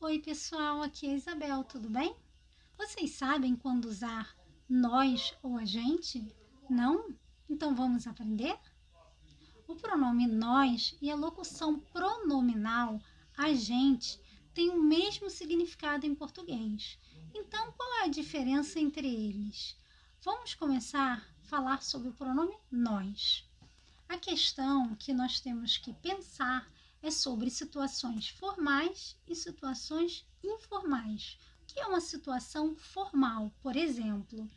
Oi pessoal, aqui é a Isabel, tudo bem? Vocês sabem quando usar nós ou a gente? Não? Então vamos aprender? O pronome nós e a locução pronominal a gente têm o mesmo significado em português. Então qual é a diferença entre eles? Vamos começar a falar sobre o pronome nós. A questão que nós temos que pensar é sobre situações formais e situações informais. O que é uma situação formal? Por exemplo,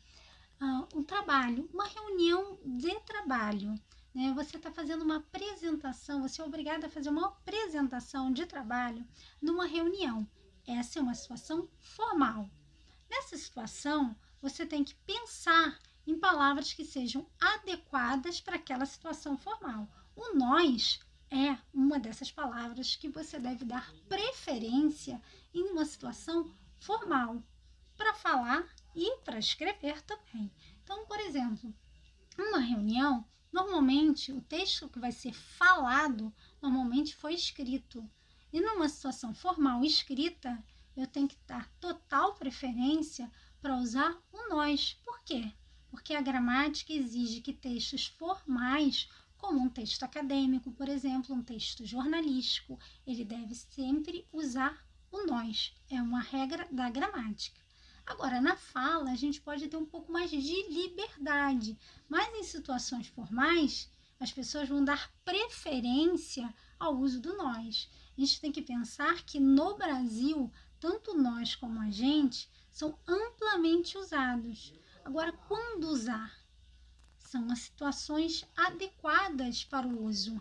um trabalho, uma reunião de trabalho. Né? Você está fazendo uma apresentação, você é obrigado a fazer uma apresentação de trabalho numa reunião. Essa é uma situação formal. Nessa situação, você tem que pensar em palavras que sejam adequadas para aquela situação formal. O nós é uma dessas palavras que você deve dar preferência em uma situação formal, para falar e para escrever também. Então, por exemplo, numa reunião, normalmente o texto que vai ser falado, normalmente foi escrito. E numa situação formal escrita, eu tenho que dar total preferência para usar o nós. Por quê? Porque a gramática exige que textos formais, como um texto acadêmico, por exemplo, um texto jornalístico, ele deve sempre usar o nós. É uma regra da gramática. Agora, na fala, a gente pode ter um pouco mais de liberdade, mas em situações formais, as pessoas vão dar preferência ao uso do nós. A gente tem que pensar que no Brasil, tanto nós como a gente são amplamente usados. Agora, quando usar? São as situações adequadas para o uso.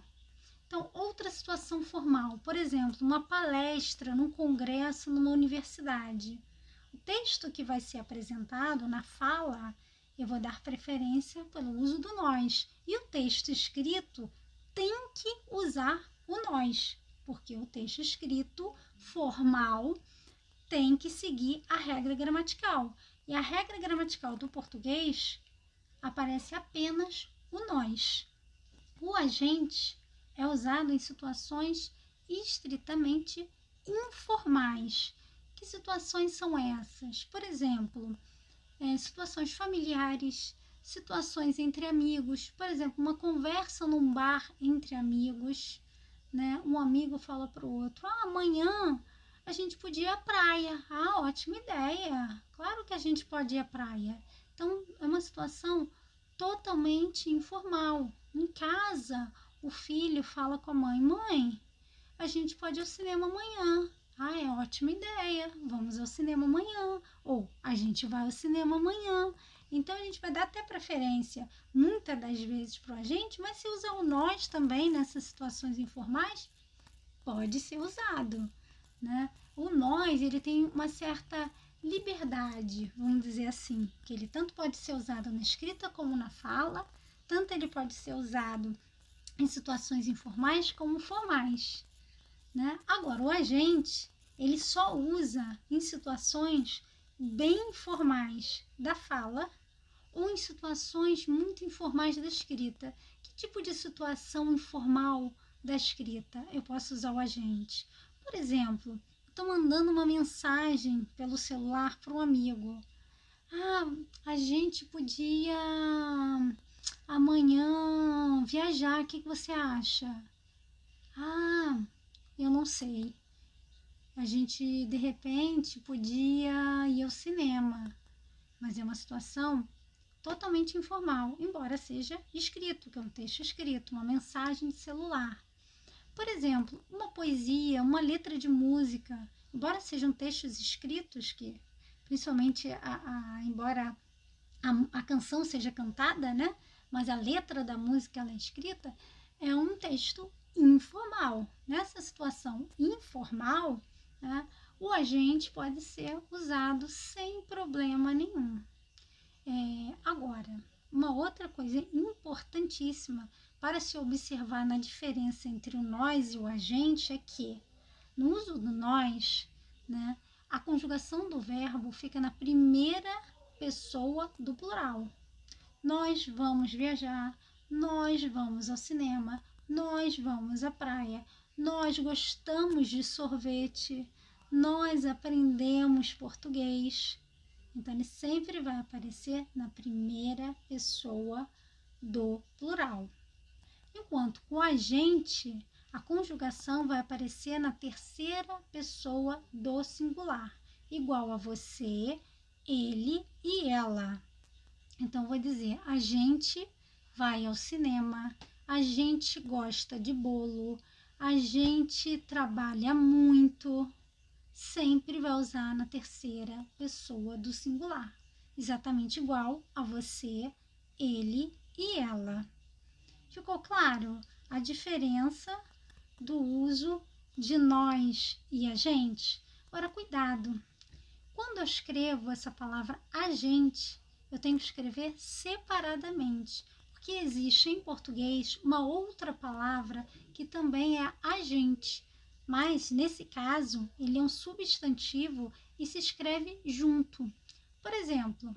Então, outra situação formal, por exemplo, uma palestra, num congresso, numa universidade. O texto que vai ser apresentado na fala, eu vou dar preferência pelo uso do nós. E o texto escrito tem que usar o nós, porque o texto escrito formal tem que seguir a regra gramatical. E a regra gramatical do português aparece apenas o nós. O agente é usado em situações estritamente informais. Que situações são essas? Por exemplo, situações familiares, situações entre amigos. Por exemplo, uma conversa num bar entre amigos. Né? Um amigo fala para o outro, amanhã a gente podia ir à praia. Ótima ideia! Claro que a gente pode ir à praia. Então, é uma situação totalmente informal. Em casa, o filho fala com a mãe, mãe, a gente pode ir ao cinema amanhã. É ótima ideia, vamos ao cinema amanhã. Ou, a gente vai ao cinema amanhã. Então, a gente vai dar até preferência, muitas das vezes, para a gente, mas se usar o nós também nessas situações informais, pode ser usado. Né? O nós, ele tem uma certa liberdade, vamos dizer assim, que ele tanto pode ser usado na escrita como na fala, tanto ele pode ser usado em situações informais como formais. Né? Agora, o agente, ele só usa em situações bem informais da fala ou em situações muito informais da escrita. Que tipo de situação informal da escrita eu posso usar o agente? Por exemplo, estou mandando uma mensagem pelo celular para um amigo. A gente podia amanhã viajar, o que você acha? Eu não sei. A gente, de repente, podia ir ao cinema, mas é uma situação totalmente informal, embora seja escrito, que é um texto escrito, uma mensagem de celular. Por exemplo, uma poesia, uma letra de música, embora sejam textos escritos, que principalmente, embora a canção seja cantada, né? Mas a letra da música ela é escrita, é um texto informal. Nessa situação informal, né, o agente pode ser usado sem problema nenhum. Agora, uma outra coisa importantíssima para se observar na diferença entre o nós e o agente é que, no uso do nós, né, a conjugação do verbo fica na primeira pessoa do plural. Nós vamos viajar, nós vamos ao cinema, nós vamos à praia, nós gostamos de sorvete, nós aprendemos português. Então, ele sempre vai aparecer na primeira pessoa do plural. Enquanto com a gente, a conjugação vai aparecer na terceira pessoa do singular, igual a você, ele e ela. Então, vou dizer, a gente vai ao cinema, a gente gosta de bolo, a gente trabalha muito. Sempre vai usar na terceira pessoa do singular, exatamente igual a você, ele e ela. Ficou claro a diferença do uso de nós e a gente? Agora, cuidado. Quando eu escrevo essa palavra agente, eu tenho que escrever separadamente, porque existe em português uma outra palavra que também é agente, mas nesse caso ele é um substantivo e se escreve junto. Por exemplo,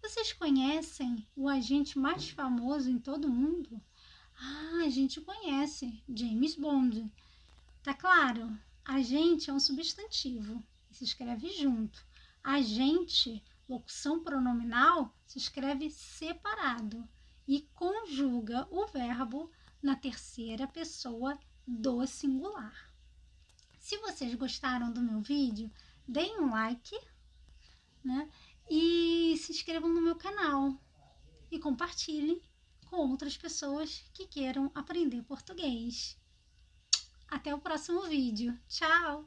vocês conhecem o agente mais famoso em todo o mundo? Ah, a gente conhece, James Bond. Tá claro? Agente é um substantivo, se escreve junto. Agente, locução pronominal, se escreve separado e conjuga o verbo na terceira pessoa do singular. Se vocês gostaram do meu vídeo, deem um like, né? E se inscrevam no meu canal e compartilhem com outras pessoas que queiram aprender português. Até o próximo vídeo. Tchau!